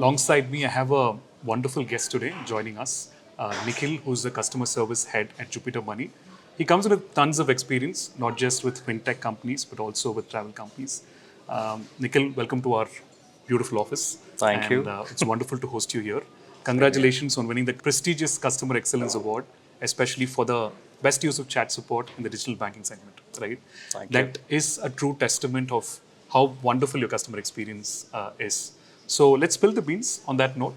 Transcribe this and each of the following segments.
Alongside me, I have a wonderful guest today joining us, Nikhil, who's the customer service head at Jupiter Money. He comes with tons of experience, not just with fintech companies, but also with travel companies. Nikhil, welcome to our beautiful office. Thank you. It's wonderful to host you here. Congratulations on winning the prestigious Customer Excellence Award, especially for the best use of chat support in the digital banking segment. Right? Thank you. That is a true testament of how wonderful your customer experience is. So let's spill the beans on that note.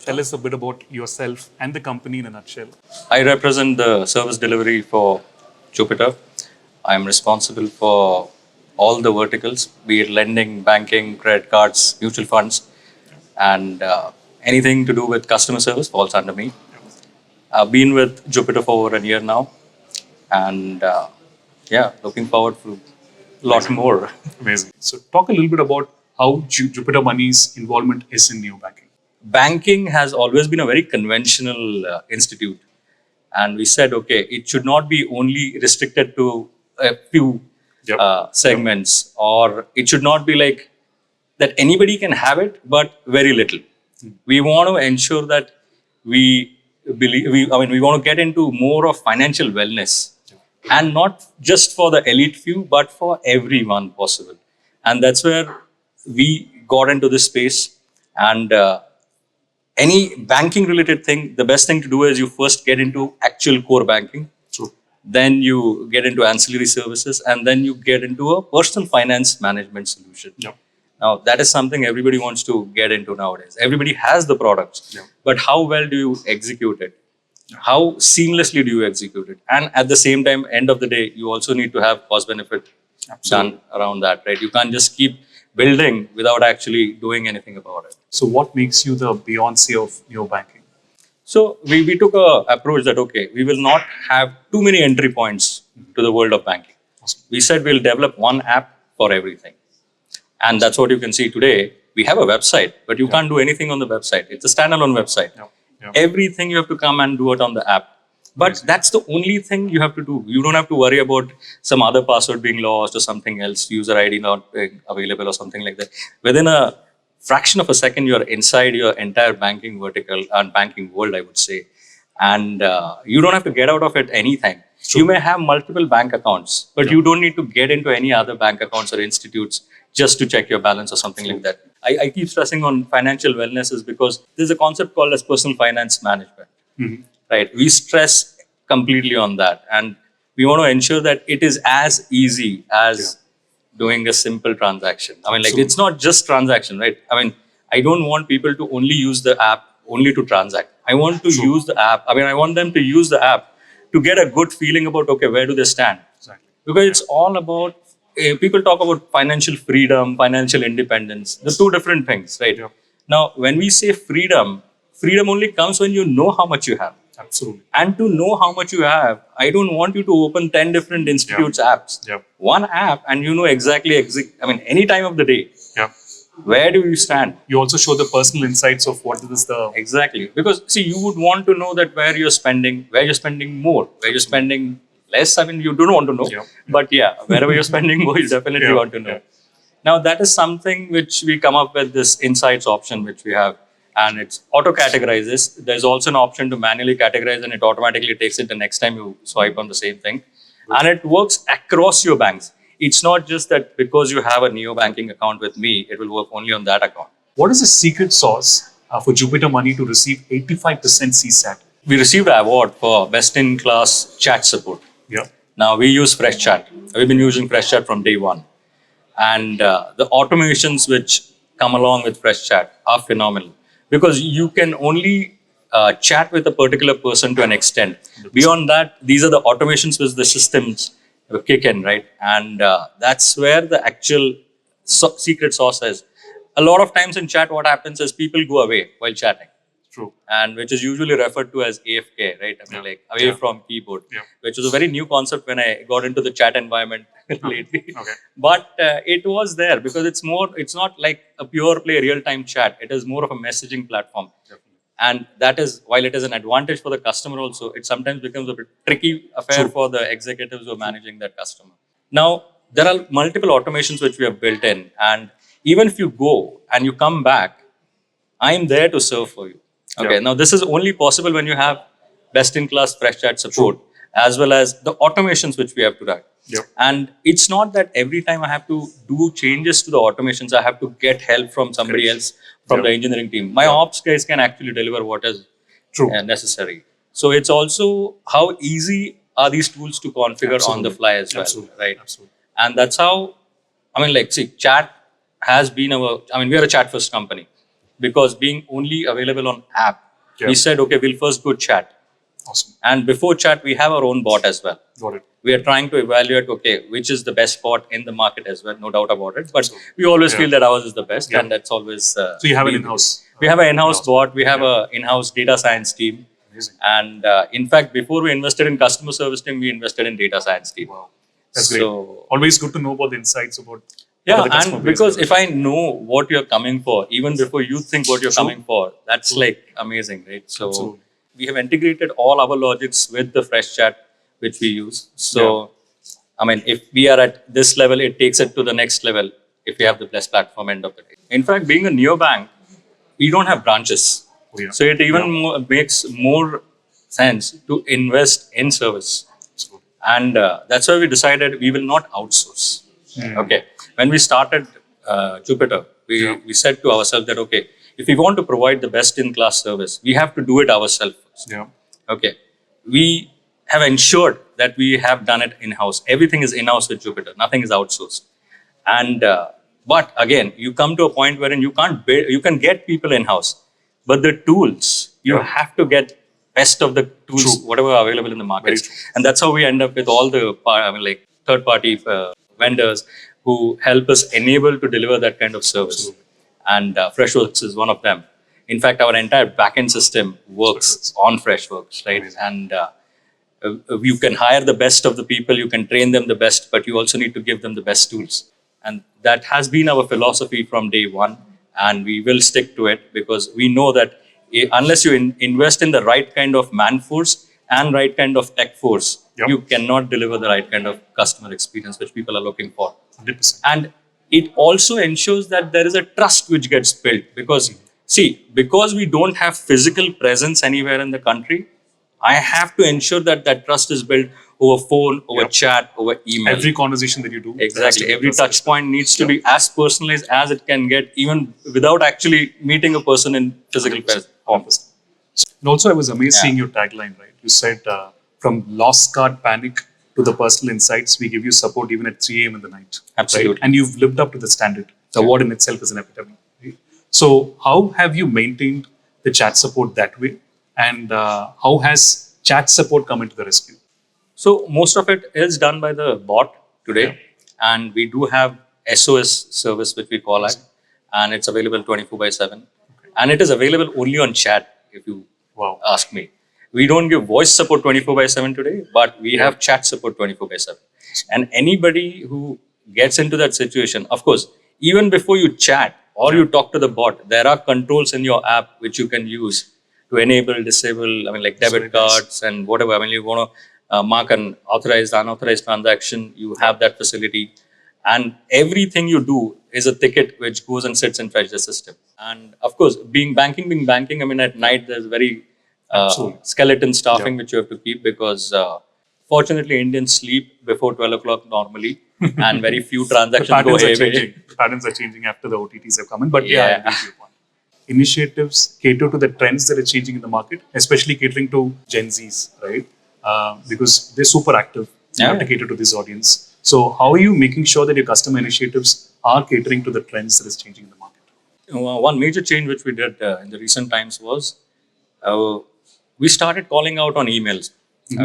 Tell us a bit about yourself and the company in a nutshell. I represent the service delivery for Jupiter. I'm responsible for all the verticals, be it lending, banking, credit cards, mutual funds, and anything to do with customer service falls under me. I've been with Jupiter for over a year now, and looking forward to a lot more. Amazing. So talk a little bit about how Jupiter Money's involvement is in neobanking. Banking has always been a very conventional institute. And we said, okay, it should not be only restricted to a few segments, or it should not be like that anybody can have it, but very little. We want to ensure that we want to get into more of financial wellness, and not just for the elite few, but for everyone possible. And that's where we got into this space. And any banking related thing, the best thing to do is you first get into actual core banking. True. Then you get into ancillary services, and then you get into a personal finance management solution. Yep. Now, that is something everybody wants to get into nowadays. Everybody has the products, but how well do you execute it? How seamlessly do you execute it? And at the same time, end of the day, you also need to have cost benefit done around that, right? You can't just keep building without actually doing anything about it. So what makes you the Beyonce of neobanking? So we took a approach that, okay, we will not have too many entry points to the world of banking. We said we'll develop one app for everything. And that's what you can see today. We have a website, but you can't do anything on the website. It's a standalone website. Everything you have to come and do it on the app. But that's the only thing you have to do. You don't have to worry about some other password being lost or something else, user ID not being available or something like that. Within a fraction of a second, you're inside your entire banking vertical and banking world, I would say. And you don't have to get out of it anytime. You may have multiple bank accounts, but you don't need to get into any other bank accounts or institutes just to check your balance or something like that. I keep stressing on financial wellness is because there's a concept called as personal finance management. Right? We stress completely on that, and we want to ensure that it is as easy as doing a simple transaction. I mean, like it's not just transaction, right? I mean, I don't want people to only use the app only to transact. I want to use the app. I mean, I want them to use the app to get a good feeling about, okay, where do they stand? Exactly. Because it's all about, people talk about financial freedom, financial independence. The two different things, right? Now, when we say freedom only comes when you know how much you have. Absolutely. And to know how much you have, I don't want you to open 10 different institutes' apps. One app, and you know exactly, any time of the day. Where do you stand? You also show the personal insights of what is the... Exactly. Because, see, you would want to know that where you're spending more, where you're spending less. I mean, you don't want to know. But wherever you're spending more, you definitely want to know. Now, that is something which we come up with, this insights option which we have. And it's auto-categorizes. There's also an option to manually categorize, and it automatically takes it the next time you swipe on the same thing. And it works across your banks. It's not just that because you have a neobanking account with me, it will work only on that account. What is the secret sauce for Jupiter Money to receive 85% CSAT? We received an award for best-in-class chat support. Now, we use FreshChat. We've been using FreshChat from day one. And the automations which come along with FreshChat are phenomenal. Because you can only chat with a particular person to an extent. Beyond that, these are the automations which the systems kick in, right? And that's where the actual secret sauce is. A lot of times in chat, what happens is people go away while chatting. True. And which is usually referred to as AFK, right? I mean, like away from keyboard, which is a very new concept when I got into the chat environment lately. But it was there because it's not like a pure play real-time chat. It is more of a messaging platform. And that is, while it is an advantage for the customer also, it sometimes becomes a bit tricky affair for the executives who are managing that customer. Now, there are multiple automations which we have built in. And even if you go and you come back, I'm there to serve for you. Okay. Yeah. Now, this is only possible when you have best-in-class fresh chat support, as well as the automations which we have to run. Yep. And it's not that every time I have to do changes to the automations, I have to get help from somebody else from Yeah. the engineering team. My ops guys can actually deliver what is True. necessary. So it's also how easy are these tools to configure on the Absolutely. fly as well, Absolutely. right? Absolutely. And that's how, I mean, like, see, chat has been we are a chat first company because being only available on app, Yeah. we said, okay, we'll first go chat. Awesome. And before chat, we have our own bot as well. Got it. We are trying to evaluate, okay, which is the best bot in the market as well, no doubt about it. But Absolutely. we always Yeah. feel that ours is the best, Yeah. and that's always. So you have an been- in-house. We have an in-house in-house bot. We have Yeah. a in-house data science team. Amazing. And in fact, before we invested in customer service team, we invested in data science team. Wow. That's great. So Always good to know about the insights about yeah, what the customer and base because is. if I know what you're coming for, even before you think what you're True. coming for, that's like amazing, right? So Absolutely. we have integrated all our logics with the fresh chat which we use. So I mean, if we are at this level, it takes it to the next level if we have the best platform end of the day. In fact, being a neobank, we don't have branches. Oh, yeah. So it even makes more sense to invest in service. Absolutely. And that's why we decided we will not outsource. Okay. When we started Jupiter, we said to ourselves that, okay, if we want to provide the best in class service, we have to do it ourselves first. Yeah. Okay. We have ensured that we have done it in-house. Everything is in-house with Jupiter. Nothing is outsourced. And but again, you come to a point wherein you can't build, you can get people in-house, but the tools you have to get best of the tools, True. whatever are available in the market. Very true. And that's how we end up with all the like third-party vendors who help us enable to deliver that kind of service. Absolutely. And Freshworks is one of them. In fact, our entire backend system works on Freshworks, right? Amazing. And you can hire the best of the people, you can train them the best, but you also need to give them the best tools. And that has been our philosophy from day one, and we will stick to it because we know that unless you invest in the right kind of man force and right kind of tech force, you cannot deliver the right kind of customer experience which people are looking for. 100%. And it also ensures that there is a trust which gets built because, see, because we don't have physical presence anywhere in the country, I have to ensure that that trust is built over phone, over chat, over email. Every conversation that you do. Exactly. Every touch point needs to be as personalized as it can get, even without actually meeting a person in physical form. And also, I was amazed seeing your tagline, right? You said, from lost card panic to the personal insights, we give you support even at 3 a.m. in the night. Absolutely. Right? And you've lived up to the standard. The award in itself is an epitome. Right? So, how have you maintained the chat support that way? And how has chat support come into the rescue? So most of it is done by the bot today, and we do have SOS service which we call it, and it's available 24/7, and it is available only on chat. If you ask me, we don't give voice support 24/7 today, but we have chat support 24/7, and anybody who gets into that situation, of course, even before you chat or you talk to the bot, there are controls in your app which you can use to enable, disable, I mean, like debit cards and whatever. I mean, you want to mark an authorized, unauthorized transaction, you have that facility. And everything you do is a ticket which goes and sits inside the system. And of course, being banking, I mean, at night, there's very skeleton staffing which you have to keep because fortunately, Indians sleep before 12 o'clock normally and very few transactions go haywire. The patterns are changing after the OTTs have come in. But I agree with your point. Initiatives cater to the trends that are changing in the market, especially catering to Gen Zs, right? Because they're super active. You have to cater to this audience. So how are you making sure that your customer initiatives are catering to the trends that is changing in the market? One major change which we did in the recent times was we started calling out on emails.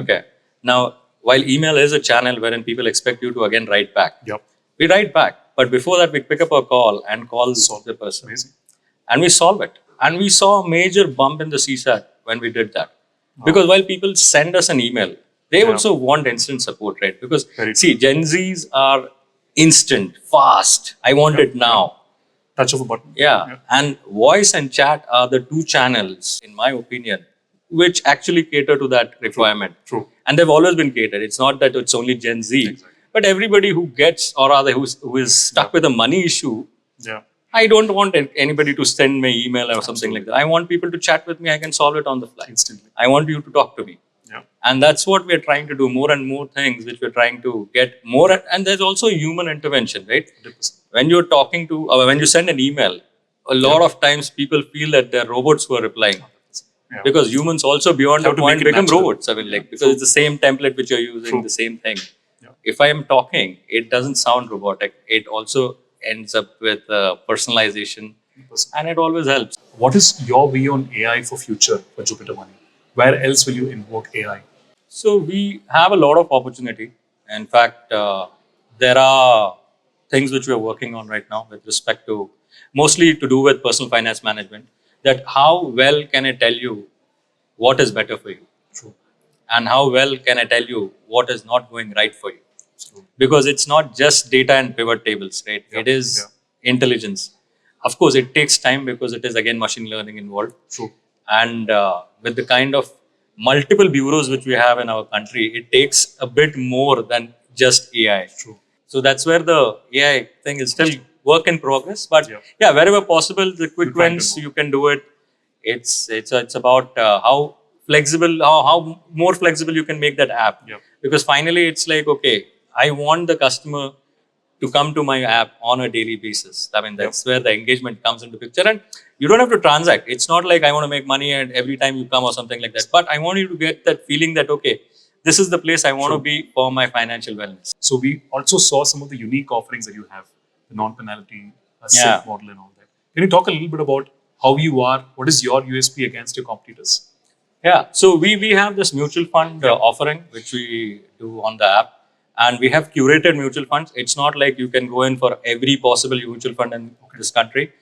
Okay. Now, while email is a channel wherein people expect you to again write back, we write back. But before that, we pick up a call and call the person. Amazing. And we solve it. And we saw a major bump in the CSAT when we did that. Because while people send us an email, they also want instant support, right? Because see, Gen Zs are instant, fast. I want it now. Touch of a button. And voice and chat are the two channels, in my opinion, which actually cater to that requirement. True. And they've always been catered. It's not that it's only Gen Z, but everybody who gets, or rather who is stuck with a money issue, I don't want anybody to send me email or something like that. I want people to chat with me. I can solve it on the fly. Instantly. I want you to talk to me. Yeah. And that's what we're trying to do. More and more things which we're trying to get more. And there's also human intervention, right? 100%. When you're talking to, when you send an email, a lot of times people feel that they're robots who are replying. Yeah. Because humans also beyond Have a to point make it become natural. robots. I mean, like, because it's the same template which you're using, True. the same thing. Yeah. If I am talking, it doesn't sound robotic. It also ends up with personalization, 100%. and it always helps. What is your view on AI for future for Jupiter Money? Where else will you invoke AI? So we have a lot of opportunity. In fact, there are things which we are working on right now with respect to mostly to do with personal finance management. That how well can I tell you what is better for you, True. and how well can I tell you what is not going right for you? True. Because it's not just data and pivot tables, right? Yeah. It is intelligence. Of course, it takes time because it is again machine learning involved. True. And with the kind of multiple bureaus which we have in our country, it takes a bit more than just AI. True. So that's where the AI thing is still work in progress. But Yeah. yeah, wherever possible, the quick trying to wins move. you can do it. It's about how flexible, how more flexible you can make that app. Yeah. Because finally, it's like, okay, I want the customer to come to my app on a daily basis. I mean, that's where the engagement comes into picture. And you don't have to transact. It's not like I want to make money and every time you come or something like that. But I want you to get that feeling that, okay, this is the place I want to be for my financial wellness. So we also saw some of the unique offerings that you have, the non-penalty, Yeah. SIP model and all that. Can you talk a little bit about how you are, what is your USP against your competitors? Yeah, so we have this mutual fund offering which we do on the app, and we have curated mutual funds. It's not like you can go in for every possible mutual fund in this country.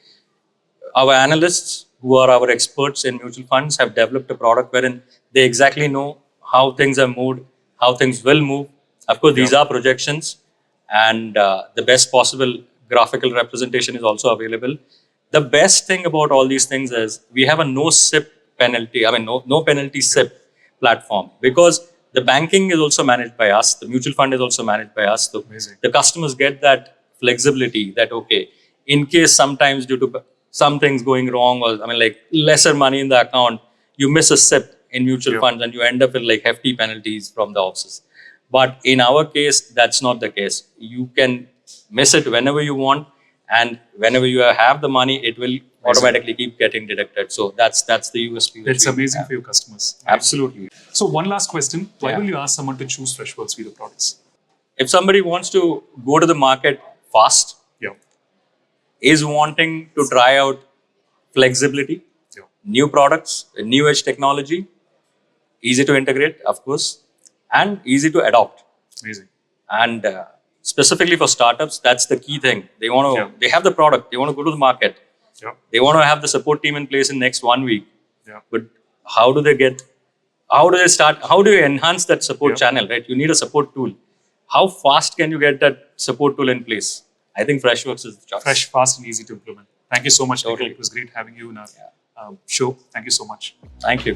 Our analysts, who are our experts in mutual funds, have developed a product wherein they exactly know how things have moved, how things will move. Of course, these are projections, and the best possible graphical representation is also available. The best thing about all these things is we have a no SIP penalty, I mean, no penalty SIP platform, because the banking is also managed by us, the mutual fund is also managed by us. So Amazing. the customers get that flexibility that, okay, in case sometimes due to some things going wrong, or I mean, like lesser money in the account, you miss a SIP in mutual funds and you end up with like hefty penalties from the offices. But in our case, that's not the case. You can miss it whenever you want, and whenever you have the money, it will automatically keep getting deducted. So that's the USP. which It's we amazing have. for your customers. Absolutely. So one last question. Why Yeah. will you ask someone to choose Freshworks Video products? If somebody wants to go to the market fast, Yeah. is wanting to try out flexibility, Yeah. new products, new age technology, easy to integrate, of course, and easy to adopt. Amazing. And specifically for startups, that's the key thing. They want to, Yeah. they have the product, they want to go to the market, Yeah. they want to have the support team in place in next 1 week. Yeah. But how do they get? How do they start? How do you enhance that support channel? Right, you need a support tool. How fast can you get that support tool in place? I think Freshworks is the choice. Fresh, fast, and easy to implement. Thank you so much, Nikhil. Totally. It was great having you in our show. Thank you so much. Thank you.